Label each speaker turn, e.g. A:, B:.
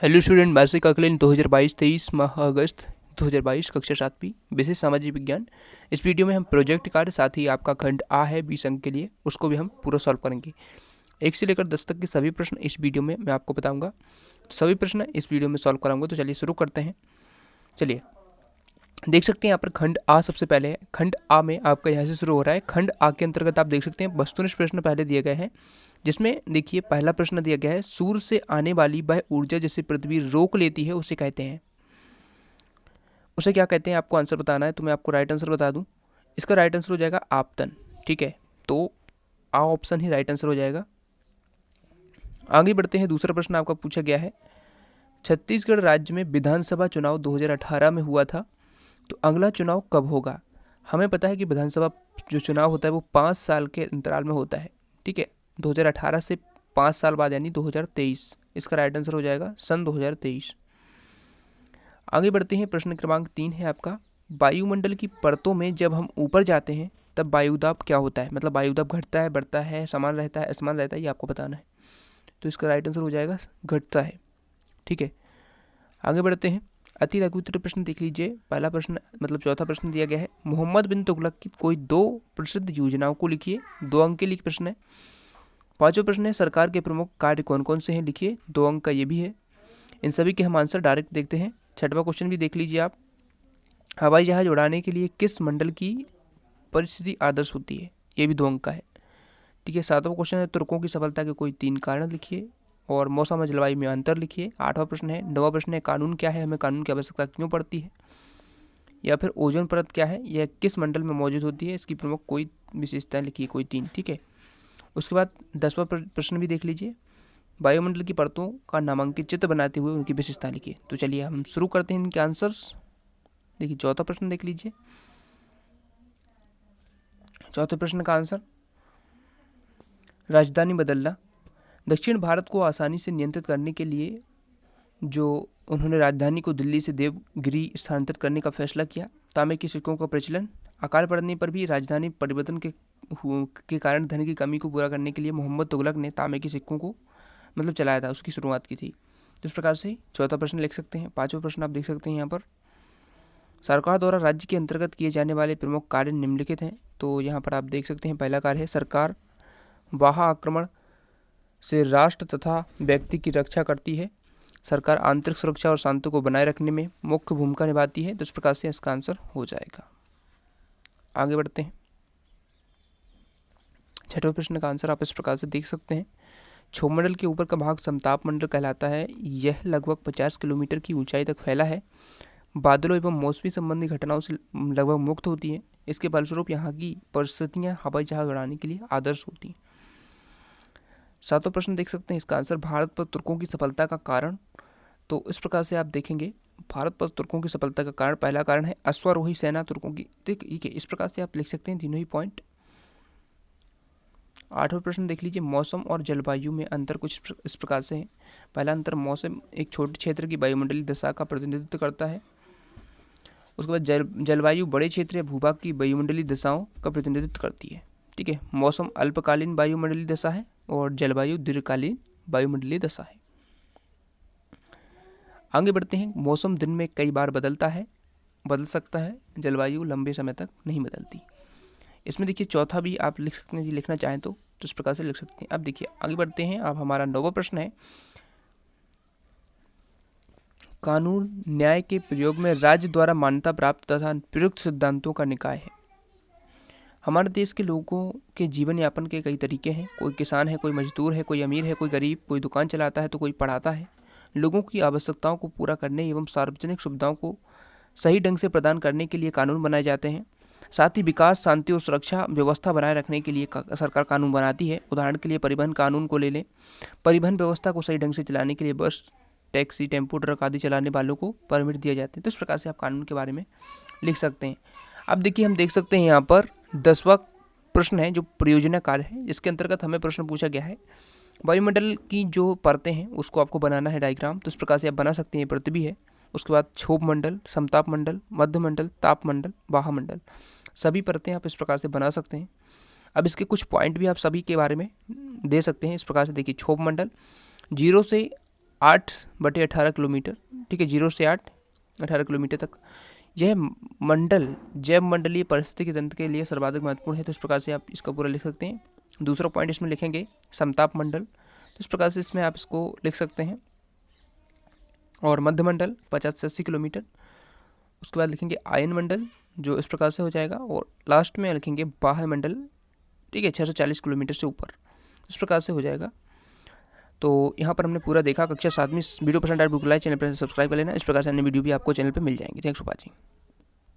A: Hello student, मासिक आकलन 2022-23 माह अगस्त 2022 कक्षा 7वीं विषय सामाजिक विज्ञान। इस वीडियो में हम प्रोजेक्ट कार्य, साथ ही आपका खंड आ है 20 अंक के लिए, उसको भी हम पूरा सॉल्व करेंगे। 1 से लेकर 10 तक के सभी प्रश्न इस वीडियो में मैं आपको बताऊंगा, सभी प्रश्न इस वीडियो में सॉल्व कराऊंगा। तो चलिए शुरू करते हैं। चलिए देख सकते हैं यहाँ पर खंड आ सबसे पहले है। खंड आ में आपका यहाँ से शुरू हो रहा है। खंड आ के अंतर्गत आप देख सकते हैं वस्तुनिष्ठ प्रश्न पहले दिए गए हैं, जिसमें देखिए पहला प्रश्न दिया गया है, सूर्य से आने वाली वह ऊर्जा जिसे पृथ्वी रोक लेती है उसे कहते हैं। उसे क्या कहते हैं आपको आंसर बताना है। तो मैं आपको राइट आंसर बता दूं, इसका राइट आंसर हो जाएगा आपतन। ठीक है, तो आ ऑप्शन ही राइट आंसर हो जाएगा। आगे बढ़ते हैं। दूसरा प्रश्न आपका पूछा गया है, छत्तीसगढ़ राज्य में विधानसभा चुनाव 2018 में हुआ था, तो अगला चुनाव कब होगा। हमें पता है कि विधानसभा जो चुनाव होता है वो 5 साल के अंतराल में होता है। ठीक है, 2018 से 5 साल बाद यानी 2023, इसका राइट आंसर हो जाएगा सन 2023। आगे बढ़ते हैं। प्रश्न क्रमांक 3 है आपका, वायुमंडल की परतों में जब हम ऊपर जाते हैं तब वायुदाब क्या होता है। मतलब वायुदाब घटता है, बढ़ता है, समान रहता है, असमान रहता है, ये आपको बताना है। तो इसका राइट आंसर हो जाएगा घटता है। ठीक है, आगे बढ़ते हैं। अति लघु उत्तर प्रश्न देख लीजिए। पहला प्रश्न मतलब चौथा प्रश्न दिया गया है, मोहम्मद बिन तुगलक की कोई 2 प्रसिद्ध योजनाओं को लिखिए। 2 अंक के लिए प्रश्न है। पांचवा प्रश्न है, सरकार के प्रमुख कार्य कौन कौन से हैं, लिखिए। 2 अंक का ये भी है। इन सभी के हम आंसर डायरेक्ट देखते हैं। छठवां क्वेश्चन भी देख लीजिए आप, हवाई जहाज उड़ाने के लिए किस मंडल की परिस्थिति आदर्श होती है, ये भी 2 अंक का है। ठीक है, सातवां क्वेश्चन है, तुर्कों की सफलता के कोई 3 कारण लिखिए और मौसम और जलवायु में अंतर लिखिए। 8वां प्रश्न है। 9वां प्रश्न है, कानून क्या है, हमें कानून की आवश्यकता क्यों पड़ती है। या फिर ओजोन परत क्या है, यह किस मंडल में मौजूद होती है, इसकी प्रमुख कोई विशेषताएं लिखिए, कोई 3। ठीक है, उसके बाद 10वां प्रश्न भी देख लीजिए, वायुमंडल की परतों का नामांकित चित्र बनाते हुए उनकी विशेषता लिखिए। तो चलिए हम शुरू करते हैं इनके आंसर्स। देखिए चौथा प्रश्न देख लीजिए। चौथे प्रश्न का आंसर, राजधानी बदलना। दक्षिण भारत को आसानी से नियंत्रित करने के लिए जो उन्होंने राजधानी को दिल्ली से देवगिरी स्थानांतरित करने का फैसला किया। तांबे के सिक्कों का प्रचलन, अकाल पड़ने पर भी राजधानी परिवर्तन के कारण धन की कमी को पूरा करने के लिए मोहम्मद तुगलक ने तांबे के सिक्कों को मतलब चलाया था, उसकी शुरुआत की थी। तो इस प्रकार से चौथा प्रश्न लिख सकते हैं। पांचवा प्रश्न आप देख सकते हैं यहाँ पर, सरकार द्वारा राज्य के अंतर्गत किए जाने वाले प्रमुख कार्य निम्नलिखित हैं। तो यहाँ पर आप देख सकते हैं पहला कार्य है, सरकार बाह्य आक्रमण से राष्ट्र तथा व्यक्ति की रक्षा करती है। सरकार आंतरिक सुरक्षा और शांति को बनाए रखने में मुख्य भूमिका निभाती है। तो इस प्रकार से इसका आंसर हो जाएगा। आगे बढ़ते हैं। छठवें प्रश्न का आंसर आप इस प्रकार से देख सकते हैं, क्षोभमंडल के ऊपर का भाग समताप मंडल कहलाता है। यह लगभग 50 किलोमीटर की ऊंचाई तक फैला है। बादलों एवं मौसमी संबंधी घटनाओं से लगभग मुक्त होती है। इसके फलस्वरूप यहाँ की परिस्थितियाँ हवाई जहाज उड़ाने के लिए आदर्श होती हैं। सातवां प्रश्न देख सकते हैं, इसका आंसर, भारत पर तुर्कों की सफलता का कारण। तो इस प्रकार से आप देखेंगे, भारत पर तुर्कों की सफलता का कारण, पहला कारण है अश्वारोही सेना तुर्कों की। ठीक है, इस प्रकार से आप लिख सकते हैं तीनों ही पॉइंट। आठवां प्रश्न देख लीजिए, मौसम और जलवायु में अंतर कुछ इस प्रकार से है। पहला अंतर, मौसम एक छोटे क्षेत्र की वायुमंडलीय दशा का प्रतिनिधित्व करता है। उसके बाद जलवायु बड़े क्षेत्र या भूभाग की वायुमंडलीय दशाओं का प्रतिनिधित्व करती है। ठीक है, मौसम अल्पकालीन वायुमंडलीय दशा है और जलवायु दीर्घकालीन वायुमंडलीय दशा है। आगे बढ़ते हैं। मौसम दिन में कई बार बदल सकता है, जलवायु लंबे समय तक नहीं बदलती। इसमें देखिए चौथा भी आप लिख सकते हैं, जी लिखना चाहें तो इस प्रकार से लिख सकते हैं। अब देखिए आगे बढ़ते हैं। अब हमारा 9वां प्रश्न है, कानून न्याय के प्रयोग में राज्य द्वारा मान्यता प्राप्त तथा प्रयुक्त सिद्धांतों का निकाय है। हमारे देश के लोगों के जीवन यापन के कई तरीके हैं। कोई किसान है, कोई मजदूर है, कोई अमीर है, कोई गरीब, कोई दुकान चलाता है तो कोई पढ़ाता है। लोगों की आवश्यकताओं को पूरा करने एवं सार्वजनिक सुविधाओं को सही ढंग से प्रदान करने के लिए कानून बनाए जाते हैं। साथ ही विकास, शांति और सुरक्षा व्यवस्था बनाए रखने के लिए सरकार कानून बनाती है। उदाहरण के लिए परिवहन कानून को ले लें। परिवहन व्यवस्था को सही ढंग से चलाने के लिए बस, टैक्सी, टेम्पो, ट्रक आदि चलाने वालों को परमिट दिए जाते हैं। तो इस प्रकार से आप कानून के बारे में लिख सकते हैं। अब देखिए हम देख सकते हैं यहाँ पर 10वां प्रश्न है जो प्रयोजना कार्य है, जिसके अंतर्गत हमें प्रश्न पूछा गया है, वायुमंडल की जो परतें हैं उसको आपको बनाना है डायग्राम। तो इस प्रकार से आप बना सकते हैं। पृथ्वी है, उसके बाद क्षोभ मंडल, समताप मंडल, मध्य मंडल, ताप मंडल, बाह्य मंडल, सभी परतें आप इस प्रकार से बना सकते हैं। अब इसके कुछ पॉइंट भी आप सभी के बारे में दे सकते हैं। इस प्रकार से देखिए, क्षोभ मंडल 0 से 8/18 किलोमीटर, ठीक है, 0 से 8, 18 किलोमीटर तक। यह मंडल जैव मंडलीय पारिस्थितिकी तंत्र के लिए सर्वाधिक महत्वपूर्ण है, तो इस प्रकार से आप इसका पूरा लिख सकते हैं। दूसरा पॉइंट इसमें लिखेंगे समताप मंडल, तो इस प्रकार से इसमें आप इसको लिख सकते हैं। और मध्य मंडल 50 से 80 किलोमीटर। उसके बाद लिखेंगे आयन मंडल, जो इस प्रकार से हो जाएगा। और लास्ट में लिखेंगे बाह्य मंडल, ठीक है, 640 किलोमीटर से ऊपर, इस प्रकार से हो जाएगा। तो यहाँ पर हमने पूरा देखा कक्षा 7वीं। वीडियो पसंद आए बिल्कुल लाइक, चैनल पर सब्सक्राइब कर लेना। इस प्रकार से अन्य वीडियो भी आपको चैनल पर मिल जाएंगे। Thanks for watching.